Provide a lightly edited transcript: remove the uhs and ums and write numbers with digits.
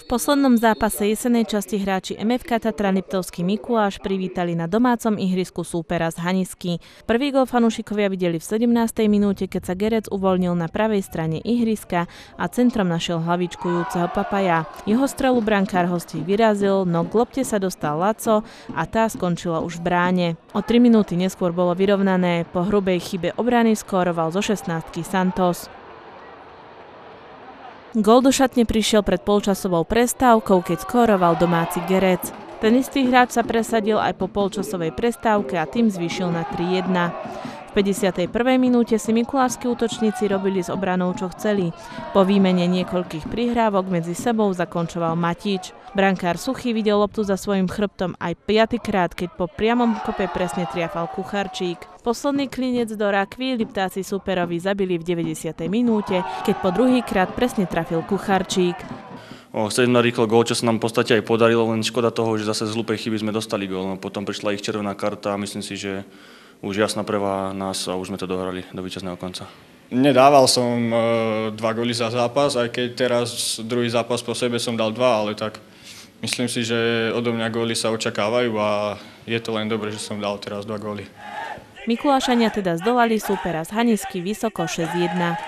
V poslednom zápase jesenej časti hráči MFK Tatra Liptovský Mikuláš privítali na domácom ihrisku súpera z Hanisky. Prvý gól fanúšikovia videli v 17. minúte, keď sa Gerec uvoľnil na pravej strane ihriska a centrom našiel hlavičkujúceho Papaja. Jeho strelu brankár hostí vyrazil, no k lopte sa dostal Laco a tá skončila už v bráne. O 3 minúty neskôr bolo vyrovnané, po hrubej chybe obrany skóroval zo 16-ky Santos. Gól do šatne prišiel pred polčasovou prestávkou, keď skóroval domáci Gerec. Ten istý hráč sa presadil aj po polčasovej prestávke a tým zvýšil na 3-1. V 51. minúte si mikulášski útočníci robili s obranou, čo chceli. Po výmene niekoľkých prihrávok medzi sebou zakončoval Matič. Brankár Suchý videl loptu za svojím chrbtom aj 5. krát, keď po priamom kope presne triafal Kucharčík. Posledný klinec do rakvy Liptáci súperovi zabili v 90. minúte, keď po druhý krát presne trafil Kucharčík. Chceli na rýchlo gól, čo sa nám v podstate aj podarilo, len škoda toho, že zase z hlúpej chyby sme dostali gól. No, potom prišla ich červená karta a myslím si, že už jasná prevaha nás a už sme to dohrali do víťazného konca. Nedával som 2 góly za zápas, aj keď teraz druhý zápas po sebe som dal 2, ale tak myslím si, že odo mňa góly sa očakávajú a je to len dobre, že som dal teraz 2 góly. Mikulášania teda zdolali súpera z Hanisky vysoko 6-1.